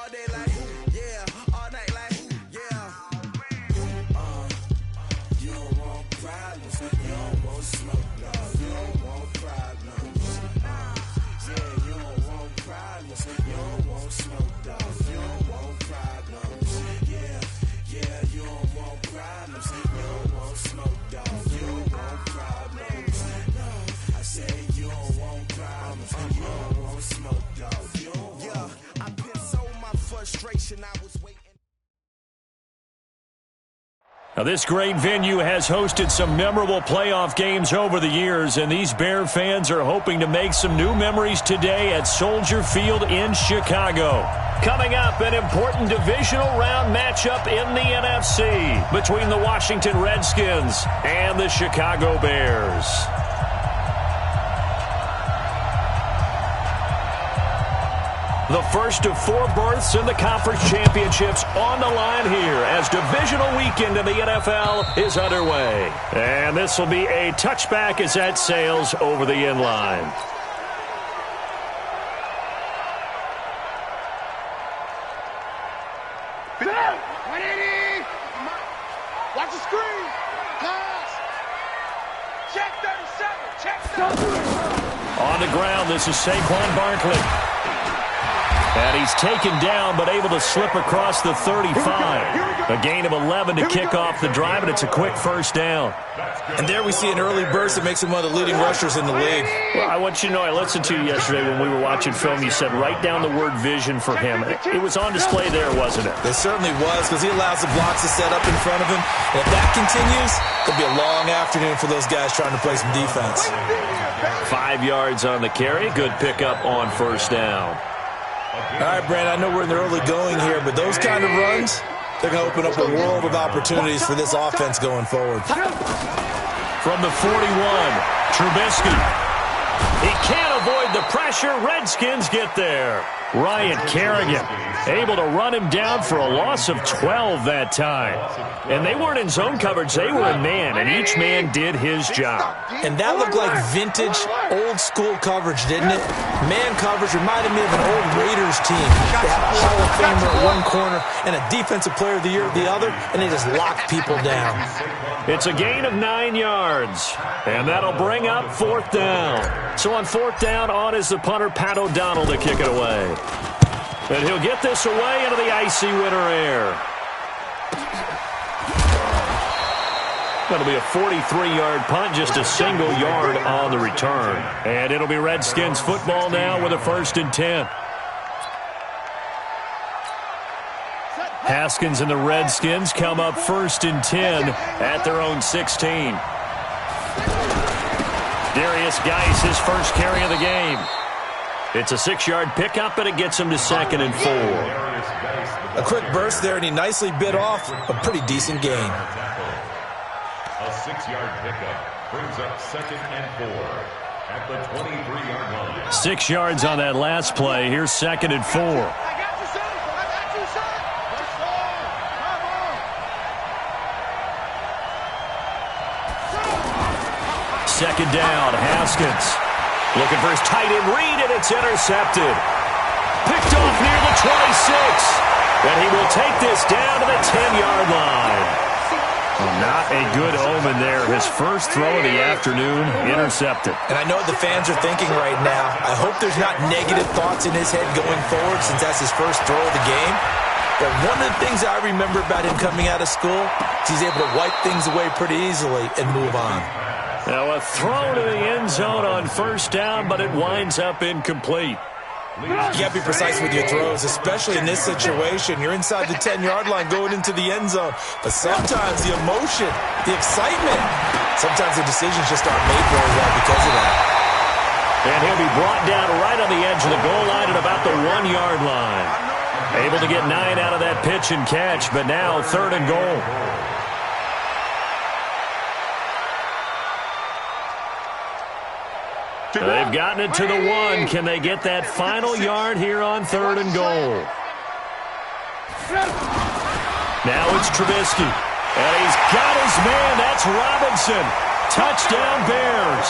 all day like, yeah, all night like, yeah. You don't want problems, you don't want smoke, dog. You don't want problems. Yeah, you don't want problems, you don't want smoke, dog. You don't want problems. Yeah, you don't want problems, you don't want smoke, dog. You don't want problems. No, I said you don't want problems, you don't want smoke, dog. You don't want. Yeah, I put so my frustration, I was waiting. Now, this great venue has hosted some memorable playoff games over the years, and these Bear fans are hoping to make some new memories today at Soldier Field in Chicago. Coming up, an important divisional round matchup in the NFC between the Washington Redskins and the Chicago Bears. The first of 4 berths in the conference championships on the line here as divisional weekend in the NFL is underway. And this will be a touchback as that sails over the end line. Watch the screen. Pass. Check 37. Check 37. On the ground, this is Saquon Barkley. And he's taken down, but able to slip across the 35. A gain of 11 to kick off the drive, and it's a quick first down. And there we see an early burst that makes him one of the leading rushers in the league. Well, I want you to know, I listened to you yesterday when we were watching film. You said write down the word vision for him. It was on display there, wasn't it? It certainly was, because he allows the blocks to set up in front of him. And if that continues, it'll be a long afternoon for those guys trying to play some defense. 5 yards on the carry. Good pickup on first down. All right, Brandon, I know we're in the early going here, but those kind of runs, they're going to open up a world of opportunities for this offense going forward. From the 41, Trubisky. He can't avoid the pressure. Redskins get there. Ryan Kerrigan able to run him down for a loss of 12 that time. And they weren't in zone coverage. They were in man, and each man did his job. And that looked like vintage, old-school coverage, didn't it? Man coverage reminded me of an old Raiders team. They had a Hall of Famer at one corner and a Defensive Player of the Year at the other, and they just locked people down. It's a gain of 9 yards, and that'll bring up fourth down. So on fourth down, on is the punter, Pat O'Donnell, to kick it away. And he'll get this away into the icy winter air. That'll be a 43-yard punt, just a single yard on the return. And it'll be Redskins football now with a 1st and 10. Haskins and the Redskins come up 1st and 10 at their own 16. Darius Geis, his first carry of the game. It's a 6-yard pickup, and it gets him to 2nd and 4. A quick burst there, and he nicely bit off a pretty decent gain. A 6-yard pickup brings up 2nd and 4 at the 23-yard line. 6 yards on that last play. Here's 2nd and 4. Second down, Haskins. Looking for his tight end read, and it's intercepted. Picked off near the 26. And he will take this down to the 10-yard line. Not a good omen there. His first throw of the afternoon, intercepted. And I know what the fans are thinking right now. I hope there's not negative thoughts in his head going forward since that's his first throw of the game. But one of the things I remember about him coming out of school is he's able to wipe things away pretty easily and move on. Now a throw to the end zone on first down, but it winds up incomplete. You got to be precise with your throws, especially in this situation. You're inside the 10-yard line going into the end zone. But sometimes the emotion, the excitement, sometimes the decisions just aren't made very well because of that. And he'll be brought down right on the edge of the goal line at about the 1-yard line. Able to get 9 out of that pitch and catch, but now 3rd and goal. They've gotten it to the 1. Can they get that final yard here on 3rd and goal? Now it's Trubisky. And he's got his man. That's Robinson. Touchdown, Bears.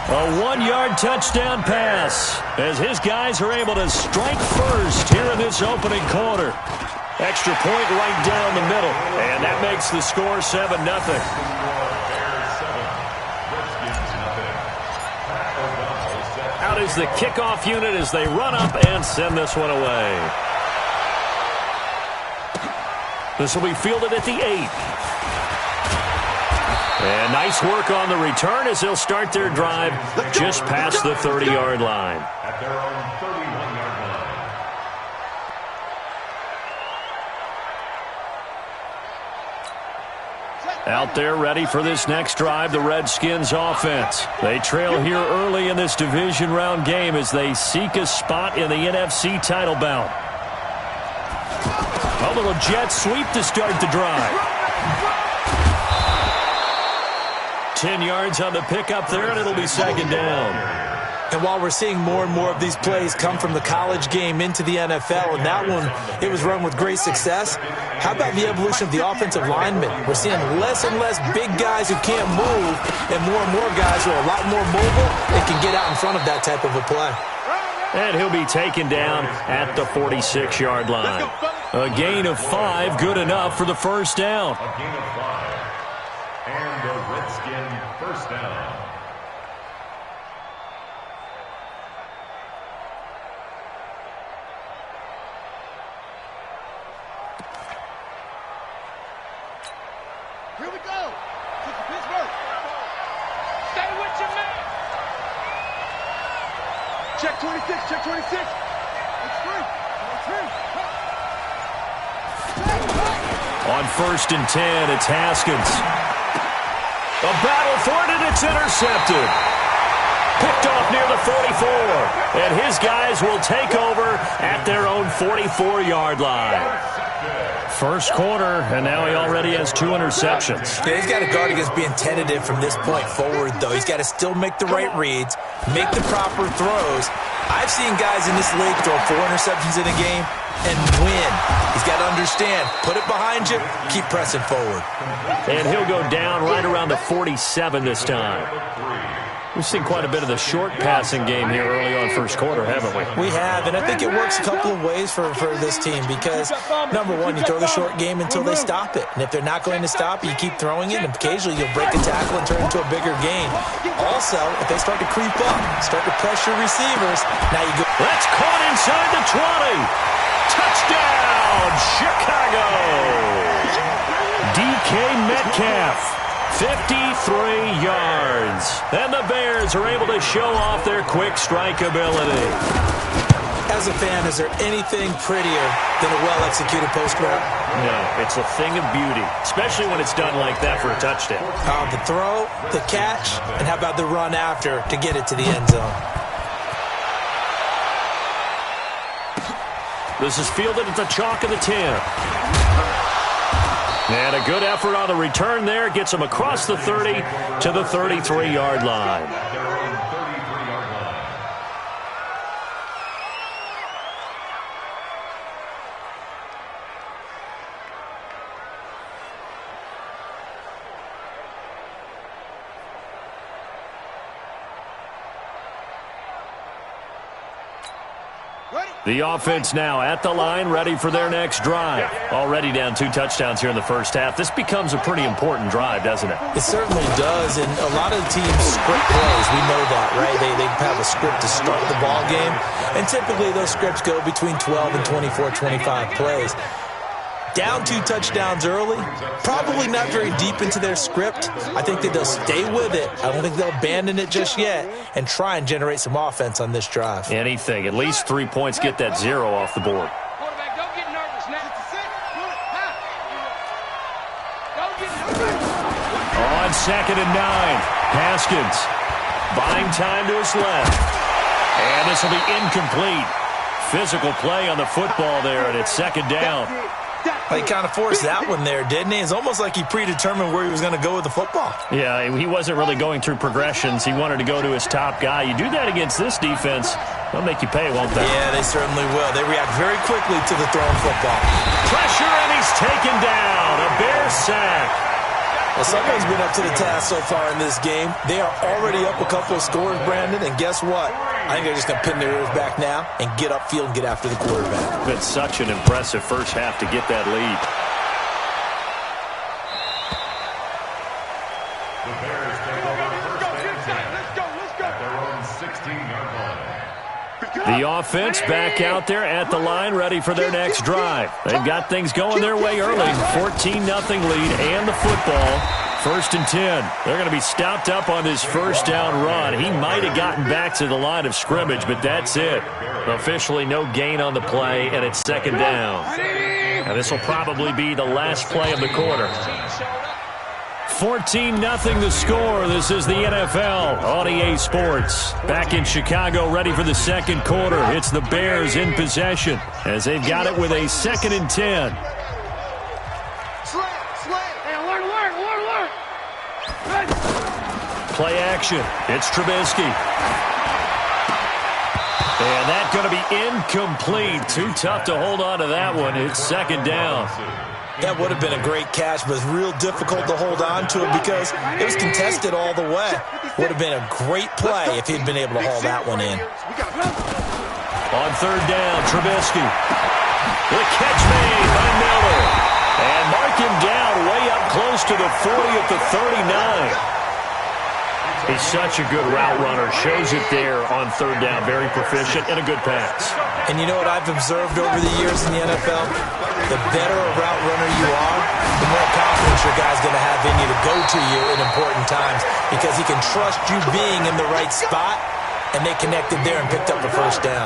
A 1-yard touchdown pass as his guys are able to strike first here in this opening quarter. Extra point right down the middle, and that makes the score 7-0. Out is the kickoff unit as they run up and send this one away. This will be fielded at the 8. And nice work on the return as they'll start their drive just past the 30-yard line. At their own 31-yard line. Out there ready for this next drive, the Redskins offense. They trail here early in this division round game as they seek a spot in the NFC title bout. A little jet sweep to start the drive. 10 yards on the pickup there, and it'll be second down. And while we're seeing more and more of these plays come from the college game into the NFL, and that one, it was run with great success, how about the evolution of the offensive linemen? We're seeing less and less big guys who can't move, and more guys who are a lot more mobile and can get out in front of that type of a play. And he'll be taken down at the 46-yard line. A gain of 5, good enough for the first down. A gain of 5. And the Redskin first down. Here we go. Kick to Pittsburgh. Stay with your man. Check 26. Check 26. It's free. It's free. On 1st and 10, it's Haskins. A battle for it, and it's intercepted. Picked off near the 44. And his guys will take over at their own 44-yard line. First quarter, and now he already has 2 interceptions. Yeah, he's got to guard against being tentative from this point forward, though. He's got to still make the right reads, make the proper throws. I've seen guys in this league throw 4 interceptions in a game and win. He's got to understand, put it behind you, keep pressing forward. And he'll go down right around the 47 this time. We've seen quite a bit of the short passing game here early on first quarter, haven't we? We have, and I think it works a couple of ways for this team because, number one, you throw the short game until they stop it. And if they're not going to stop it, you keep throwing it, and occasionally you'll break a tackle and turn it into a bigger game. Also, if they start to creep up, start to pressure receivers, now you go. That's caught inside the 20. Touchdown, Chicago. DK Metcalf. 53 yards. And the Bears are able to show off their quick strike ability. As a fan, is there anything prettier than a well-executed post route? No, it's a thing of beauty, especially when it's done like that for a touchdown. The throw, the catch, and how about the run after to get it to the end zone? This is fielded at the chalk of the 10. And a good effort on the return there. Gets him across the 30 to the 33-yard line. The offense now at the line, ready for their next drive. Already down 2 touchdowns here in the first half. This becomes a pretty important drive, doesn't it? It certainly does, and a lot of the teams script plays. We know that, right? They have a script to start the ball game, and typically those scripts go between 12 and 24, 25 plays. Down 2 touchdowns early, probably not very deep into their script. I think that they'll stay with it. I don't think they'll abandon it just yet and try and generate some offense on this drive. Anything. At least 3 points, get that 0 off the board. Quarterback, don't get nervous now. On 2nd and 9, Haskins buying time to his left. And this will be incomplete. Physical play on the football there, and it's 2nd down. He kind of forced that one there, didn't he? It's almost like he predetermined where he was going to go with the football. Yeah, he wasn't really going through progressions. He wanted to go to his top guy. You do that against this defense, they'll make you pay, won't they? Yeah, they certainly will. They react very quickly to the thrown football. Pressure, and he's taken down. A Bear sack. Well, someone's been up to the task so far in this game. They are already up a couple of scores, Brandon, and guess what? I think they're just going to pin their ears back now and get upfield and get after the quarterback. Been such an impressive first half to get that lead. The Bears take over first and 10 at their own 16-yard line. The offense back out there at the line, ready for their next drive. They've got things going their way early. 14-0 lead and the football. First and 10. They're going to be stopped up on this first down run. He might have gotten back to the line of scrimmage, but that's it. Officially no gain on the play, and it's second down. And this will probably be the last play of the quarter. 14-0 the score. This is the NFL on EA Sports. Back in Chicago, ready for the second quarter. It's the Bears in possession as they've got it with a second and 10. Play action. It's Trubisky. And that's going to be incomplete. Too tough to hold on to that one. It's second down. That would have been a great catch, but it's real difficult to hold on to it because it was contested all the way. Would have been a great play if he'd been able to haul that one in. On third down, Trubisky. The catch made by Miller. And mark him down way up close to the 40 at the 39. He's such a good route runner. Shows it there on third down. Very proficient and a good pass. And you know what I've observed over the years in the NFL? The better a route runner you are, the more confidence your guy's going to have in you to go to you in important times because he can trust you being in the right spot, and they connected there and picked up a first down.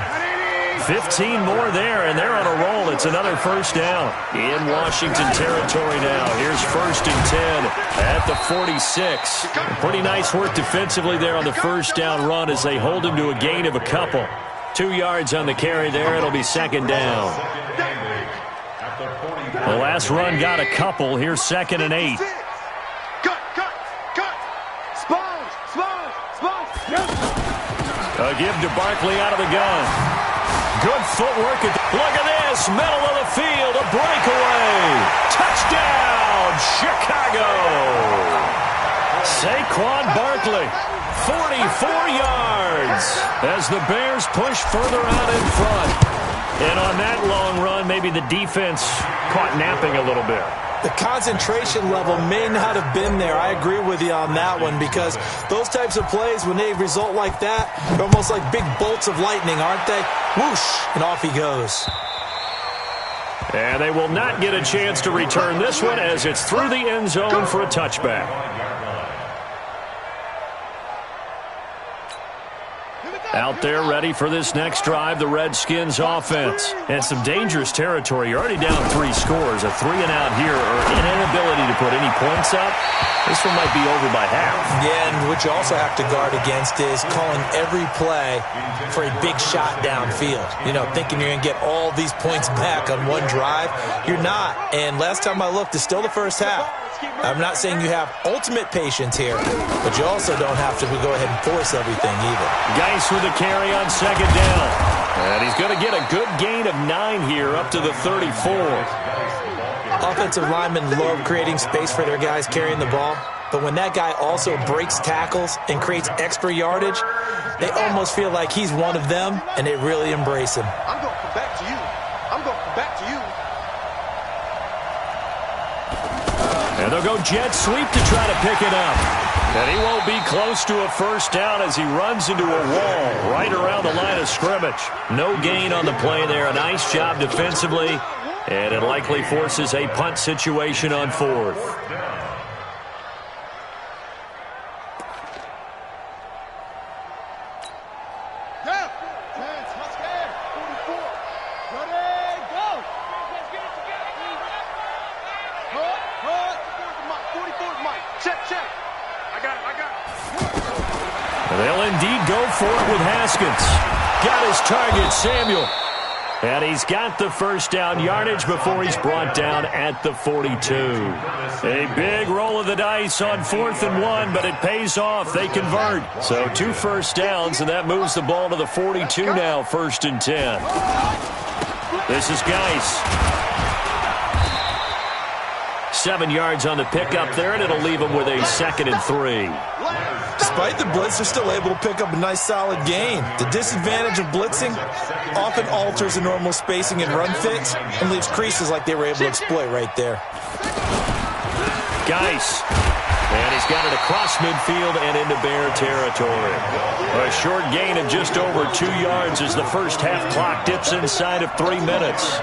15 more there, and they're on a roll. It's another first down in Washington territory now. Here's first and 10 at the 46. Pretty nice work defensively there on the first down run as they hold him to a gain of a couple. 2 yards on the carry there. It'll be second down. The last run got a couple. Here's second and 8. A give to Barkley out of the gun. Good footwork. Look at this. Middle of the field. A breakaway. Touchdown, Chicago. Saquon Barkley. 44 yards as the Bears push further out in front. And on that long run, maybe the defense caught napping a little bit. The concentration level may not have been there. I agree with you on that one because those types of plays, when they result like that, they're almost like big bolts of lightning, aren't they? Whoosh, and off he goes. And they will not get a chance to return this one as it's through the end zone for a touchback. Out there ready for this next drive, the Redskins offense. And some dangerous territory. You're already down 3 scores. A 3-and-out here or an inability to put any points up. This one might be over by half. Yeah, and what you also have to guard against is calling every play for a big shot downfield. You know, thinking you're going to get all these points back on one drive. You're not. And last time I looked, it's still the first half. I'm not saying you have ultimate patience here, but you also don't have to go ahead and force everything either. Geis with a carry on second down. And he's going to get a good gain of 9 here up to the 34. Offensive linemen love creating space for their guys carrying the ball, but when that guy also breaks tackles and creates extra yardage, they almost feel like he's one of them, and they really embrace him. I'm going to come back to you. I'm going to come back to you. And they'll go jet sweep to try to pick it up. And he won't be close to a first down as he runs into a wall right around the line of scrimmage. No gain on the play there. A nice job defensively. And it likely forces a punt situation on 4th. They'll indeed go for it with Haskins. Got his target, Samuel. And he's got the first down yardage before he's brought down at the 42. A big roll of the dice on 4th and 1, but it pays off. They convert. So 2 first downs, and that moves the ball to the 42 now, 1st and 10. This is Geis. 7 yards on the pickup there, and it'll leave them with a 2nd and 3. Despite the blitz, they're still able to pick up a nice, solid gain. The disadvantage of blitzing often alters the normal spacing and run fits and leaves creases like they were able to exploit right there. Geis. And he's got it across midfield and into Bear territory. A short gain of just over 2 yards as the first half clock dips inside of 3 minutes.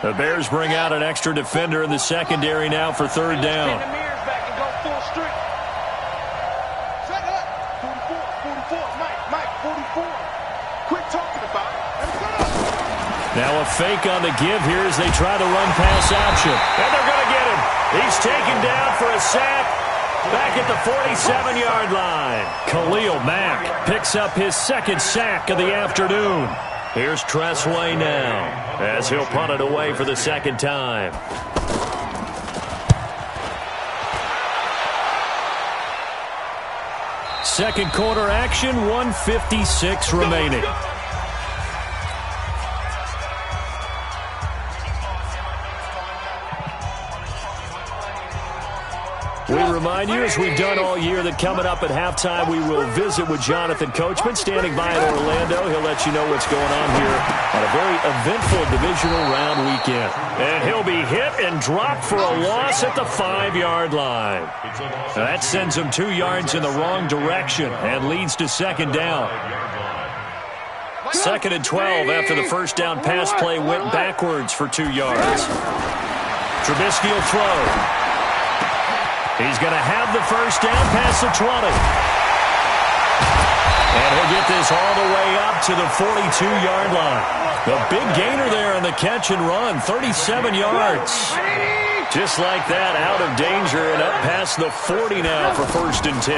The Bears bring out an extra defender in the secondary now for 3rd down. Now a fake on the give here as they try to run pass option. And they're going to get him. He's taken down for a sack back at the 47-yard line. Khalil Mack picks up his 2nd sack of the afternoon. Here's Tressway now as he'll punt it away for the 2nd time. Second quarter action, 1:56 remaining. We remind you, as we've done all year, that coming up at halftime, we will visit with Jonathan Coachman, standing by in Orlando. He'll let you know what's going on here on a very eventful divisional round weekend. And he'll be hit and dropped for a loss at the 5-yard line. That sends him 2 yards in the wrong direction and leads to 2nd down. 2nd and 12 after the first down pass play went backwards for 2 yards. Trubisky will throw. He's going to have the first down past the 20. And he'll get this all the way up to the 42-yard line. The big gainer there on the catch and run, 37 yards. Just like that, out of danger and up past the 40 now for 1st and 10.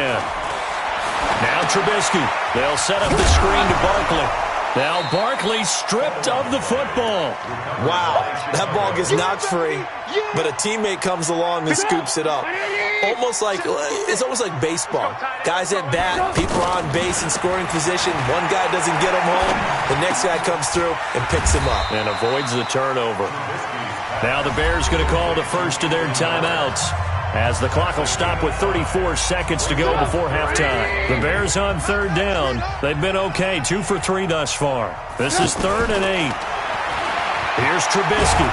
Now Trubisky. They'll set up the screen to Barkley. Now Barkley stripped of the football. Wow, that ball gets knocked free, but a teammate comes along and scoops it up. It's almost like baseball. Guys at bat, people are on base in scoring position. One guy doesn't get him home. The next guy comes through and picks him up. And avoids the turnover. Now the Bears going to call the first of their timeouts, as the clock will stop with 34 seconds to go before halftime. The Bears on 3rd down. They've been okay, 2 for 3 thus far. This is 3rd and 8. Here's Trubisky.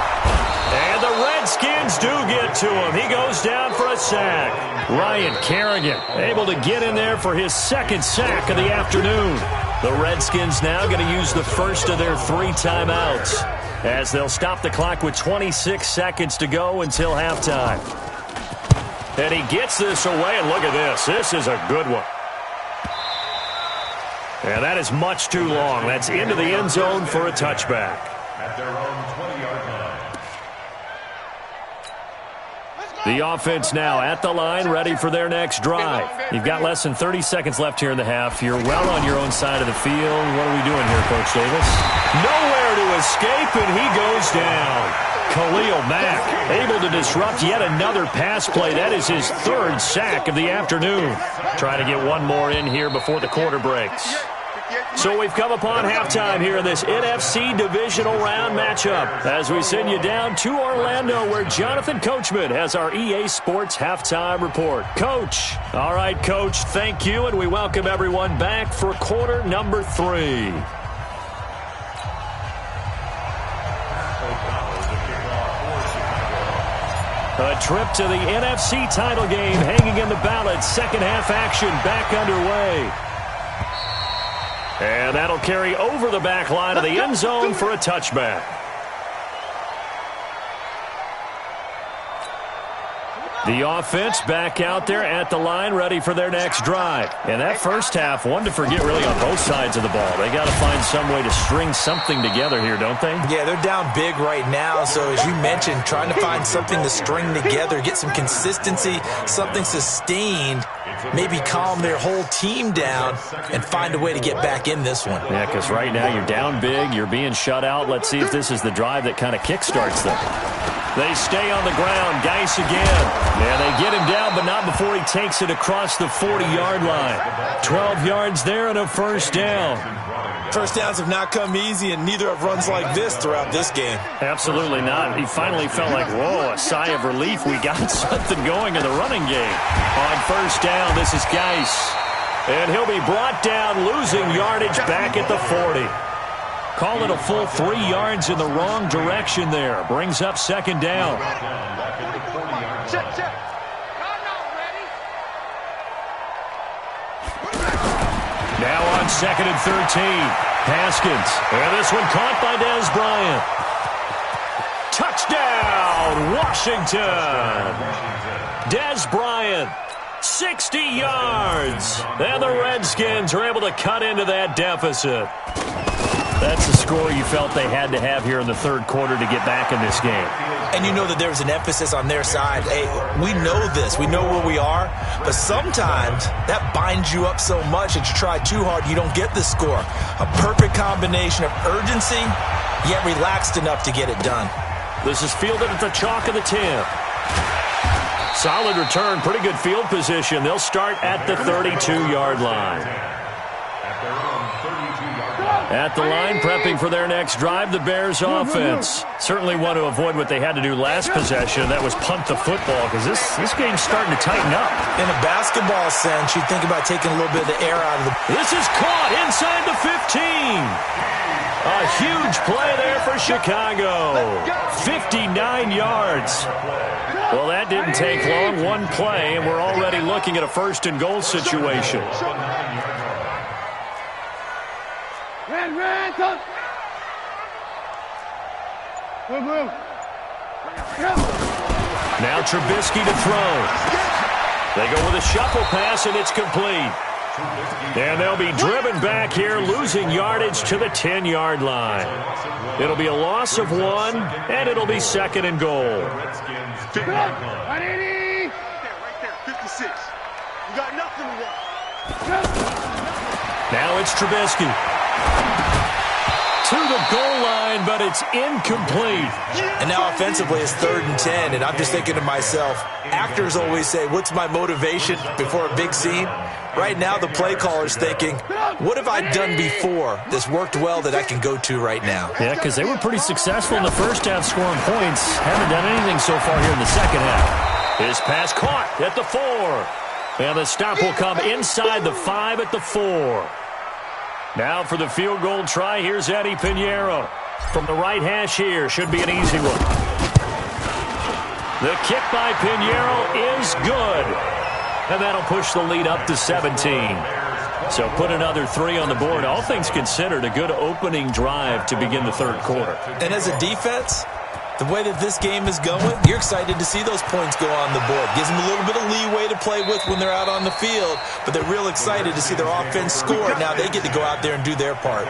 And the Redskins do get to him. He goes down for a sack. Ryan Kerrigan able to get in there for his 2nd sack of the afternoon. The Redskins now going to use the first of their 3 timeouts, as they'll stop the clock with 26 seconds to go until halftime. And he gets this away, and look at this. This is a good one. And that is much too long. That's into the end zone for a touchback. At their own 20-yard line. The offense now at the line, ready for their next drive. You've got less than 30 seconds left here in the half. You're well on your own side of the field. What are we doing here, Coach Davis? Nowhere to escape, and he goes down. Khalil Mack able to disrupt yet another pass play. That is his 3rd sack of the afternoon. Trying to get one more in here before the quarter breaks. So we've come upon halftime here in this NFC divisional round matchup, as we send you down to Orlando, where Jonathan Coachman has our EA Sports halftime report. Coach. All right, Coach, thank you, and we welcome everyone back for quarter number 3. A trip to the NFC title game hanging in the balance. Second half action back underway. And that'll carry over the back line of the end zone for a touchback. The offense back out there at the line, ready for their next drive. And that first half, one to forget really on both sides of the ball. They got to find some way to string something together here, don't they? Yeah, they're down big right now. So as you mentioned, trying to find something to string together, get some consistency, something sustained, maybe calm their whole team down and find a way to get back in this one. Yeah, because right now you're down big, you're being shut out. Let's see if this is the drive that kind of kickstarts them. They stay on the ground. Geis again. And they get him down, but not before he takes it across the 40-yard line. 12 yards there and a first down. First downs have not come easy, and neither have runs like this throughout this game. Absolutely not. He finally felt like, whoa, a sigh of relief. We got something going in the running game. On first down, this is Geis. And he'll be brought down, losing yardage back at the 40. Call it a full 3 yards in the wrong direction there. Brings up second down. Now on second and 13. Haskins. And this one caught by Dez Bryant. Touchdown, Washington. Dez Bryant, 60 yards. And the Redskins are able to cut into that deficit. That's the score you felt they had to have here in the third quarter to get back in this game. And you know that there was an emphasis on their side. Hey, we know this. We know where we are. But sometimes that binds you up so much that you try too hard, you don't get the score. A perfect combination of urgency, yet relaxed enough to get it done. This is fielded at the chalk of the 10. Solid return, pretty good field position. They'll start at the 32-yard line. At the line, prepping for their next drive, the Bears offense. Certainly want to avoid what they had to do last possession. That was punt the football, because this game's starting to tighten up. In a basketball sense, you think about taking a little bit of the air out of the... This is caught inside the 15. A huge play there for Chicago. 59 yards. Well, that didn't take long. One play, and we're already looking at a first-and-goal situation. Now Trubisky to throw. They go with a shuffle pass, and it's complete. And they'll be driven back here, losing yardage to the 10-yard line. It'll be a loss of 1, and it'll be second and goal. Right there, 56. You got nothing to watch. Now it's Trubisky. To the goal line, but it's incomplete. And now offensively it's 3rd and 10, and I'm just thinking to myself, actors always say, what's my motivation before a big scene? Right now the play caller's thinking, what have I done before that's worked well that I can go to right now? Yeah, because they were pretty successful in the first half scoring points. Haven't done anything so far here in the second half. His pass caught at the 4. And the stop will come inside the 5 at the 4. Now for the field goal try, here's Eddie Pinheiro. From the right hash here, should be an easy one. The kick by Pinheiro is good. And that'll push the lead up to 17. So put another 3 on the board. All things considered, a good opening drive to begin the third quarter. And as a defense, the way that this game is going, you're excited to see those points go on the board. Gives them a little bit of leeway to play with when they're out on the field, but they're real excited to see their offense score. Now they get to go out there and do their part.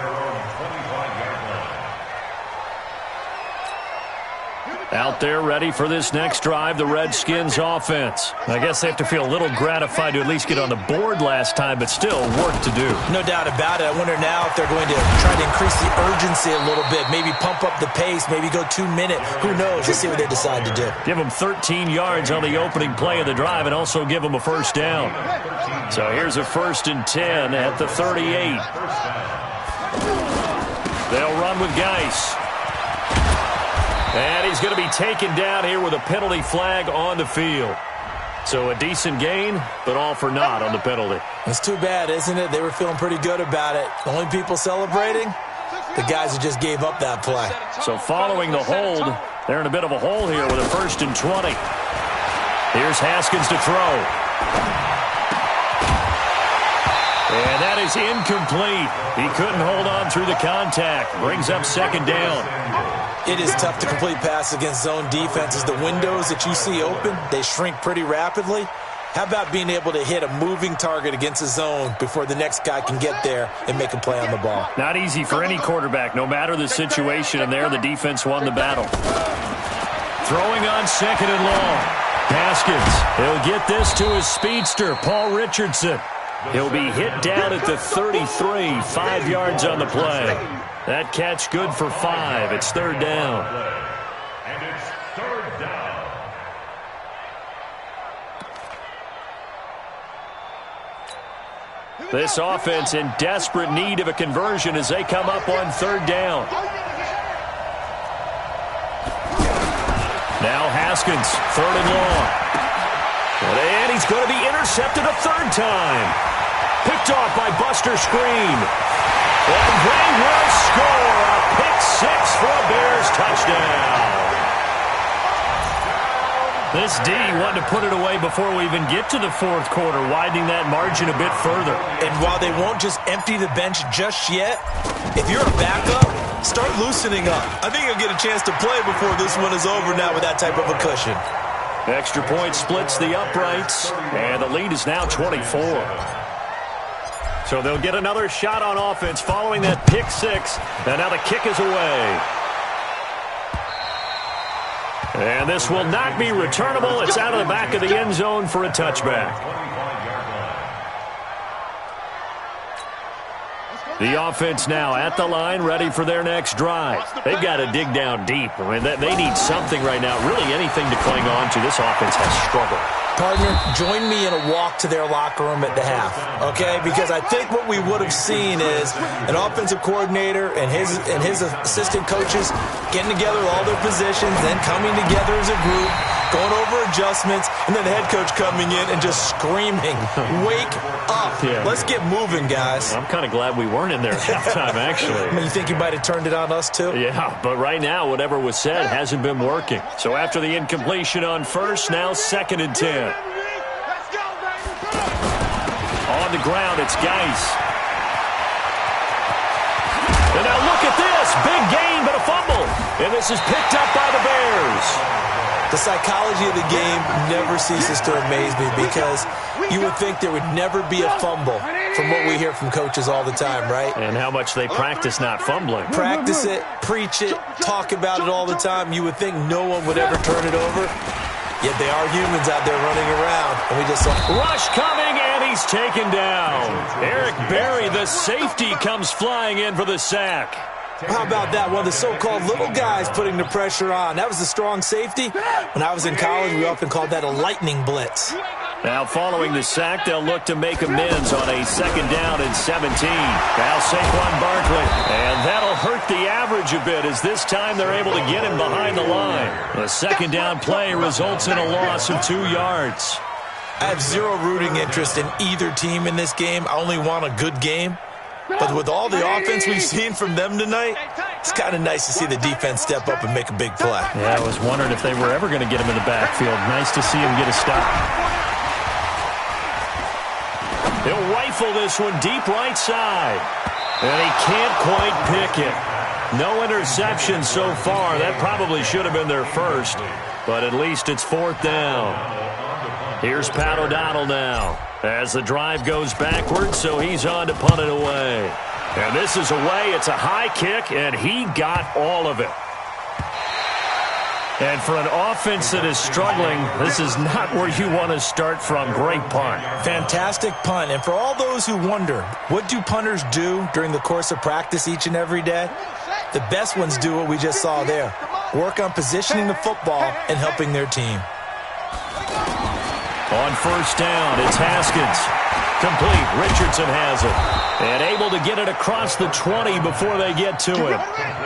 Out there ready for this next drive, the Redskins offense. I guess they have to feel a little gratified to at least get on the board last time, but still work to do. No doubt about it. I wonder now if they're going to try to increase the urgency a little bit, maybe pump up the pace, maybe go 2-minute. Who knows? Let's see what they decide to do. Give them 13 yards on the opening play of the drive and also give them a first down. So here's a 1st and 10 at the 38. They'll run with Geis. And he's going to be taken down here with a penalty flag on the field. So a decent gain, but all for naught on the penalty. It's too bad, isn't it? They were feeling pretty good about it. The only people celebrating, the guys who just gave up that play. So following the hold, they're in a bit of a hole here with a 1st and 20. Here's Haskins to throw. And that is incomplete. He couldn't hold on through the contact. Brings up second down. It is tough to complete passes against zone defenses. The windows that you see open, they shrink pretty rapidly. How about being able to hit a moving target against a zone before the next guy can get there and make a play on the ball? Not easy for any quarterback, no matter the situation, and there the defense won the battle. Throwing on 2nd and long. Haskins, he'll get this to his speedster, Paul Richardson. He'll be hit down at the 33, 5 yards on the play. That catch good for 5. It's 3rd down. third down. This offense in desperate need of a conversion as they come up on third down. Now Haskins, third and long. And he's going to be intercepted a third time. Picked off by Buster Screen. And they will score a pick six for a Bears touchdown. This D wanted to put it away before we even get to the fourth quarter, widening that margin a bit further. And while they won't just empty the bench just yet, if you're a backup, start loosening up. I think you'll get a chance to play before this one is over now with that type of a cushion. Extra point splits the uprights, and the lead is now 24. So they'll get another shot on offense following that pick six, and now the kick is away. And this will not be returnable. It's out of the back of the end zone for a touchback. The offense now at the line, ready for their next drive. They've got to dig down deep. I mean, they need something right now, really anything to cling on to. This offense has struggled. Partner, join me in a walk to their locker room at the half, okay? Because I think what we would have seen is an offensive coordinator and his assistant coaches getting together all their positions, then coming together as a group, going over adjustments, and then the head coach coming in and just screaming, wake up. Yeah. Let's get moving, guys. I'm kind of glad we weren't in there at halftime, actually. I mean, you think you might have turned it on us, too? Yeah, but right now, whatever was said hasn't been working. So after the incompletion on first, now 2nd and 10. On the ground, it's Geis. And now look at this. Big gain, but a fumble. And this is picked up by the Bears. The psychology of the game never ceases to amaze me because you would think there would never be a fumble from what we hear from coaches all the time, right? And how much they practice not fumbling. Practice it, preach it, talk about it all the time. You would think no one would ever turn it over. Yet they are humans out there running around. And we just saw rush coming, and he's taken down. Eric Berry, the safety, comes flying in for the sack. How about that? One of the so-called little guys putting the pressure on. That was the strong safety. When I was in college, we often called that a lightning blitz. Now, following the sack, they'll look to make amends on a 2nd down and 17. Now, Saquon Barkley. And that'll hurt the average a bit as this time they're able to get him behind the line. The 2nd down play results in a loss of 2 yards. I have zero rooting interest in either team in this game. I only want a good game. But with all the offense we've seen from them tonight, it's kind of nice to see the defense step up and make a big play. Yeah, I was wondering if they were ever going to get him in the backfield. Nice to see him get a stop. He'll rifle this one deep right side. And he can't quite pick it. No interception so far. That probably should have been their first. But at least it's 4th down. Here's Pat O'Donnell now. As the drive goes backwards, so he's on to punt it away. And this is away. It's a high kick, and he got all of it. And for an offense that is struggling, this is not where you want to start from. Great punt. Fantastic punt. And for all those who wonder, what do punters do during the course of practice each and every day? The best ones do what we just saw there. Work on positioning the football and helping their team. On 1st down, it's Haskins. Complete. Richardson has it. And able to get it across the 20 before they get to him.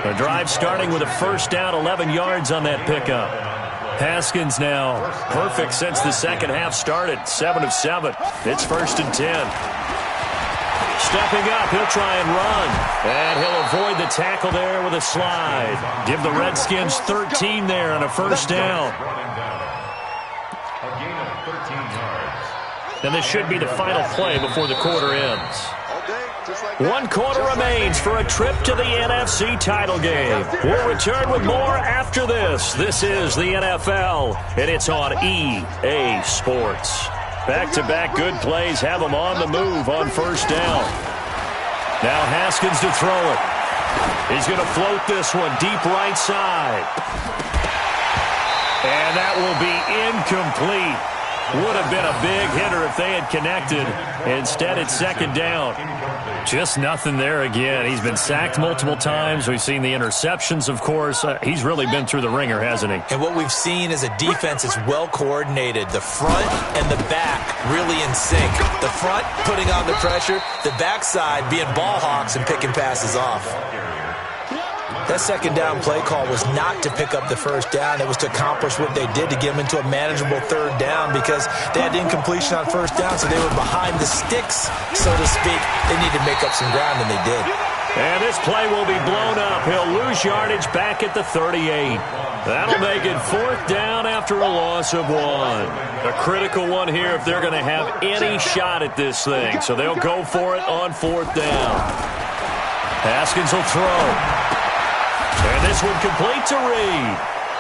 The drive starting with a 1st down, 11 yards on that pickup. Haskins now perfect since the 2nd half started. 7 of 7. It's 1st and 10. Stepping up, he'll try and run. And he'll avoid the tackle there with a slide. Give the Redskins 13 there on a 1st down. And this should be the final play before the quarter ends. 1 quarter remains for a trip to the NFC title game. We'll return with more after this. This is the NFL, and it's on EA Sports. Back-to-back good plays have them on the move on 1st down. Now Haskins to throw it. He's going to float this one deep right side. And that will be incomplete. Would have been a big hitter if they had connected. Instead, it's second down. Just nothing there again. He's been sacked multiple times. We've seen the interceptions, of course. He's really been through the ringer, hasn't he? And what we've seen is a defense that's well coordinated. The front and the back really in sync. The front putting on the pressure. The backside being ball hawks and picking passes off. That second down play call was not to pick up the first down. It was to accomplish what they did to get them into a manageable third down because they had incompletion on first down, so they were behind the sticks, so to speak. They needed to make up some ground, and they did. And this play will be blown up. He'll lose yardage back at the 38. That'll make it fourth down after a loss of 1. A critical one here if they're going to have any shot at this thing. So they'll go for it on fourth down. Haskins will throw. And this one complete to Reed.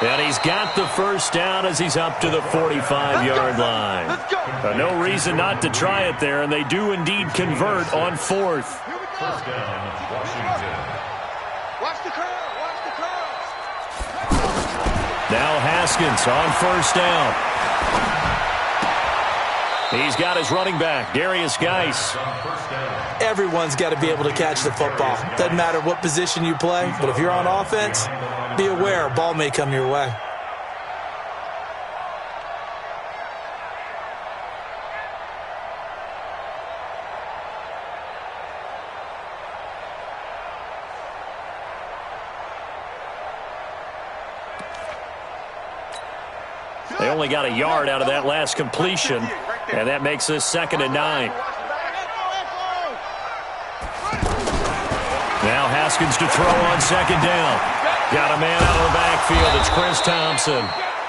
And he's got the first down as he's up to the 45-yard line. No reason not to try it there, and they do indeed convert on fourth. First down, Washington. Watch the crowd. Watch the crowd. Now Haskins on first down. He's got his running back, Darius Geis. Everyone's got to be able to catch the football. Doesn't matter what position you play, but if you're on offense, be aware a ball may come your way. They only got a yard out of that last completion, and that makes this 2nd and 9. Now Haskins to throw on second down. Got a man out of the backfield. It's Chris Thompson.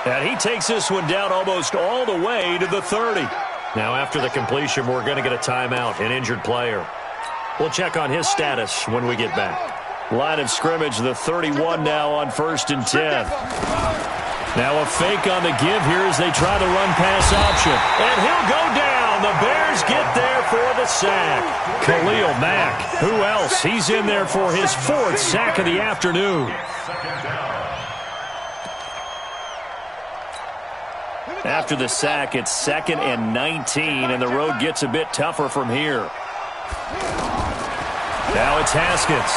And he takes this one down almost all the way to the 30. Now after the completion, we're going to get a timeout, an injured player. We'll check on his status when we get back. Line of scrimmage, the 31 now on 1st and 10. Now a fake on the give here as they try the run-pass option. And he'll go down. The Bears get there for the sack. Khalil Mack. Who else? He's in there for his 4th sack of the afternoon. After the sack, it's 2nd and 19, and the road gets a bit tougher from here. Now it's Haskins.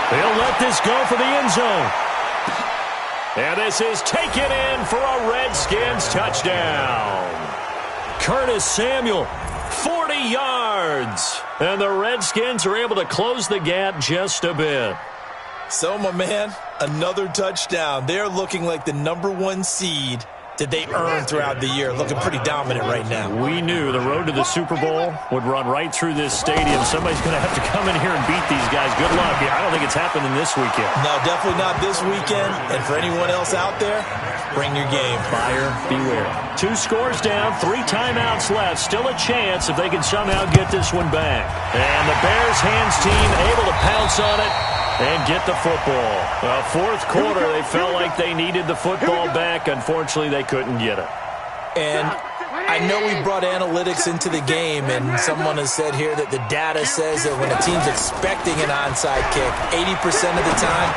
He'll let this go for the end zone. And this is taken in for a Redskins touchdown. Curtis Samuel, 40 yards. And the Redskins are able to close the gap just a bit. So, my man, another touchdown. They're looking like the #1 seed that they earned throughout the year. Looking pretty dominant right now. We knew the road to the Super Bowl would run right through this stadium. Somebody's going to have to come in here and beat these guys. Good luck. I don't think it's happening this weekend. No, definitely not this weekend. And for anyone else out there, bring your game. Buyer beware. 2 scores down, 3 timeouts left. Still a chance if they can somehow get this one back. And the Bears hands team able to pounce on it and get the football. Well, 4th quarter, they felt like they needed the football back. Unfortunately, they couldn't get it. And I know we brought analytics into the game, and someone has said here that the data says that when a team's expecting an onside kick, 80% of the time,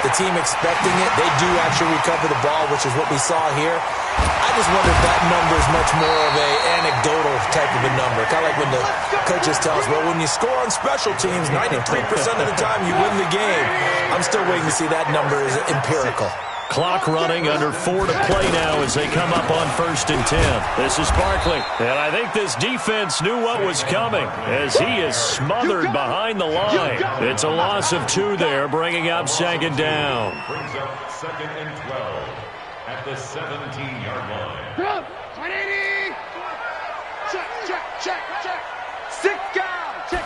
the team expecting it, they do actually recover the ball, which is what we saw here. I just wonder if that number is much more of an anecdotal type of a number. Kind of like when the coaches tell us, well, when you score on special teams, 93% of the time you win the game. I'm still waiting to see that number is empirical. Clock running, under 4 to play now as they come up on 1st and 10. This is Barkley, and I think this defense knew what was coming as he is smothered behind the line. It's a loss of 2 there, bringing up 2nd down. Brings up 2nd and 12 at the 17-yard line. 180. Check. 6 down. Check.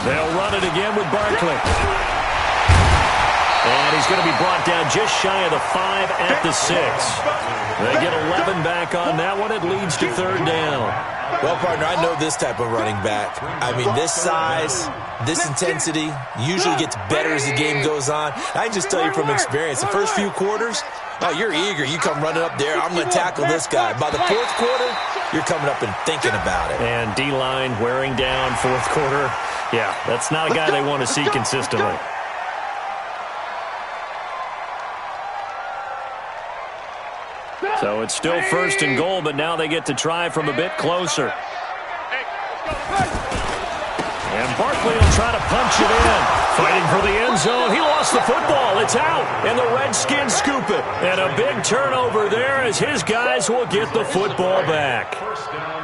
They'll run it again with Barkley. And he's going to be brought down just shy of the 5 at the 6. They get 11 back on that one. It leads to 3rd down. Well, partner, I know this type of running back. I mean, this size, this intensity usually gets better as the game goes on. I can just tell you from experience, the first few quarters, oh, you're eager. You come running up there. I'm going to tackle this guy. By the 4th quarter, you're coming up and thinking about it. And D-line wearing down 4th quarter. Yeah, that's not a guy they want to see consistently. So it's still first and goal, but now they get to try from a bit closer. And Barkley will try to punch it in. Fighting for the end zone. He lost the football. It's out. And the Redskins scoop it. And a big turnover there as his guys will get the football back.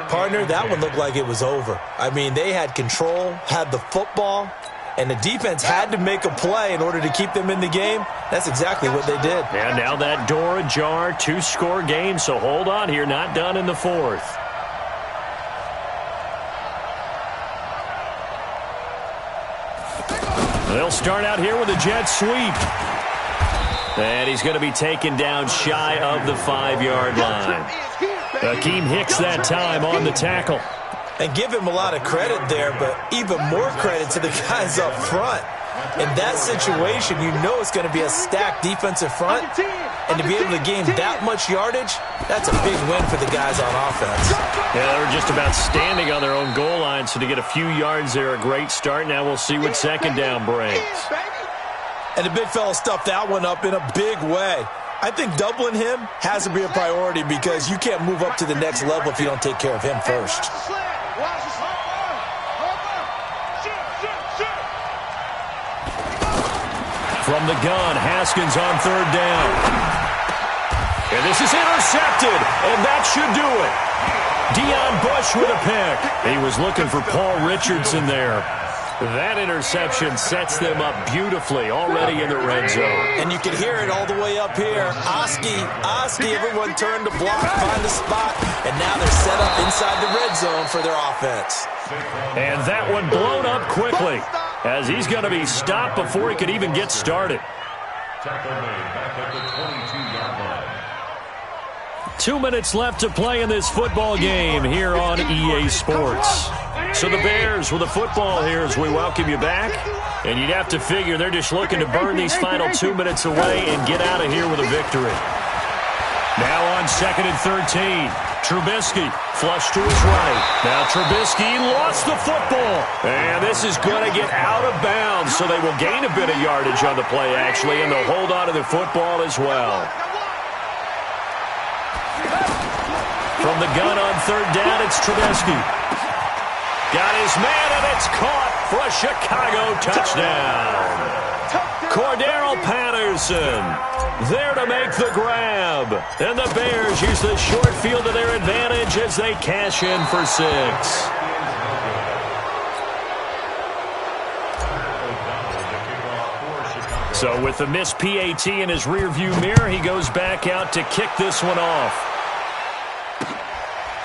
Partner, that one looked like it was over. I mean, they had control, had the football, and the defense had to make a play in order to keep them in the game. That's exactly what they did. And now that door ajar, 2-score game, so hold on here. Not done in the fourth. They'll start out here with a jet sweep. And he's going to be taken down shy of the 5-yard line. Akeem Hicks that time on the tackle. And give him a lot of credit there, but even more credit to the guys up front. In that situation, you know it's going to be a stacked defensive front. And to be able to gain that much yardage, that's a big win for the guys on offense. Yeah, they were just about standing on their own goal line, so to get a few yards there, a great start. Now we'll see what second down brings. And the big fella stuffed that one up in a big way. I think doubling him has to be a priority because you can't move up to the next level if you don't take care of him first. From the gun, Haskins on third down. And this is intercepted, and that should do it. Deion Bush with a pick. He was looking for Paul Richardson there. That interception sets them up beautifully already in the red zone. And you can hear it all the way up here. Oski, everyone turned to block, find the spot, and now they're set up inside the red zone for their offense. And that one blown up quickly as he's going to be stopped before he could even get started. Tackle made back at the 22-yard line. 2 minutes left to play in this football game here on EA Sports. So the Bears with the football here as we welcome you back. And you'd have to figure they're just looking to burn these final 2 minutes away and get out of here with a victory. Now on 2nd and 13. Trubisky flush to his right. Now Trubisky lost the football. And this is going to get out of bounds, so they will gain a bit of yardage on the play, actually, and they'll hold on to the football as well. From the gun on third down, it's Trubisky. Got his man, and it's caught for a Chicago touchdown. Cordero Patterson there to make the grab. And the Bears use the short field to their advantage as they cash in for 6. So with the missed PAT in his rearview mirror, he goes back out to kick this one off.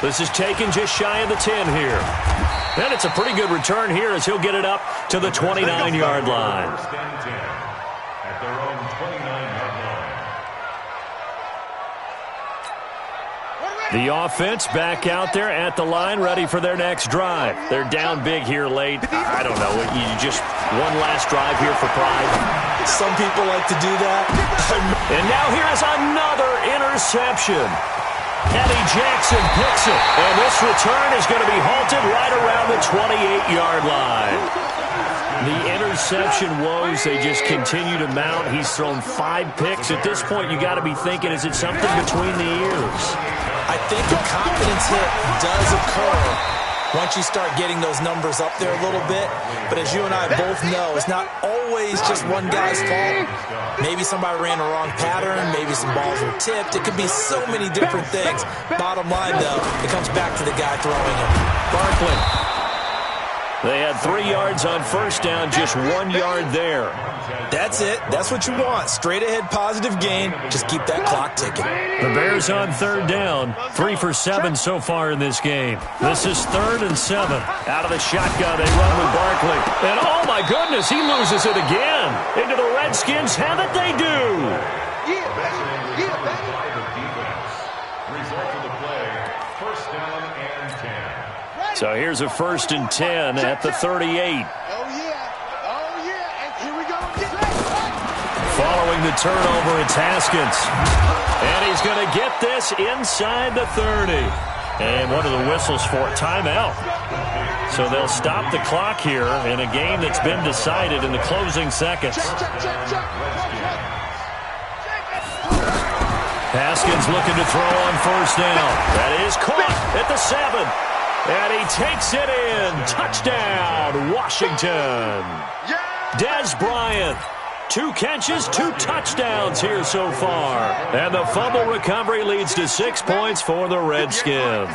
This is taken just shy of the 10 here. And it's a pretty good return here as he'll get it up to the 29-yard line. First and 10 at their own 29-yard line. The offense back out there at the line, ready for their next drive. They're down big here late. I don't know. You just one last drive here for pride. Some people like to do that. And now here is another interception. Eddie Jackson picks it. And this return is going to be halted right around the 28-yard line. The interception woes, they just continue to mount. He's thrown 5 picks. At this point, you got to be thinking, is it something between the ears? I think a confidence hit does occur once you start getting those numbers up there a little bit. But as you and I both know, it's not always just one guy's fault. Maybe somebody ran a wrong pattern. Maybe some balls were tipped. It could be so many different things. Bottom line, though, it comes back to the guy throwing them. Barkley. They had 3 yards on first down, just 1 yard there. That's it. That's what you want. Straight ahead positive gain. Just keep that clock ticking. The Bears on third down. 3 for 7 so far in this game. This is 3rd and 7. Out of the shotgun, they run with Barkley. And oh my goodness, he loses it again. Into the Redskins have it, they do. Result of the play, first down and 10. So here's a 1st and 10 at the 38. Following the turnover, it's Haskins. And he's going to get this inside the 30. And what are the whistles for? Timeout. So they'll stop the clock here in a game that's been decided in the closing seconds. Haskins looking to throw on first down. That is caught at the 7. And he takes it in. Touchdown, Washington. Dez Bryant. 2 catches, 2 touchdowns here so far. And the fumble recovery leads to 6 points for the Redskins.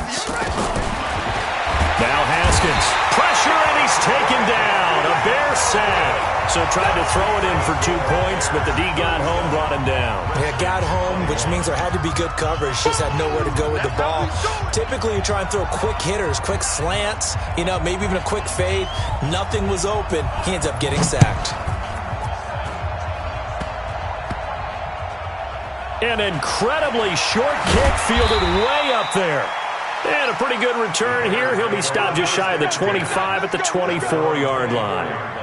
Now Haskins. Pressure, and he's taken down. A Bear sack. So tried to throw it in for 2 points, but the D got home, brought him down. Yeah, got home, which means there had to be good coverage. Just had nowhere to go with the ball. Typically, you try and throw quick hitters, quick slants, maybe even a quick fade. Nothing was open. He ends up getting sacked. An incredibly short kick fielded way up there. And a pretty good return here. He'll be stopped just shy of the 25 at the 24-yard line.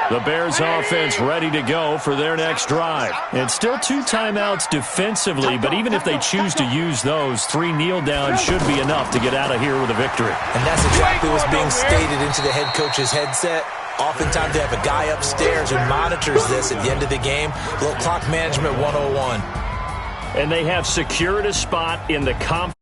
The Bears offense ready to go for their next drive. And still 2 timeouts defensively, but even if they choose to use those, 3 kneel downs should be enough to get out of here with a victory. And that's exactly what's being stated into the head coach's headset. Oftentimes they have a guy upstairs who monitors this at the end of the game. A little clock management 101. And they have secured a spot in the conference.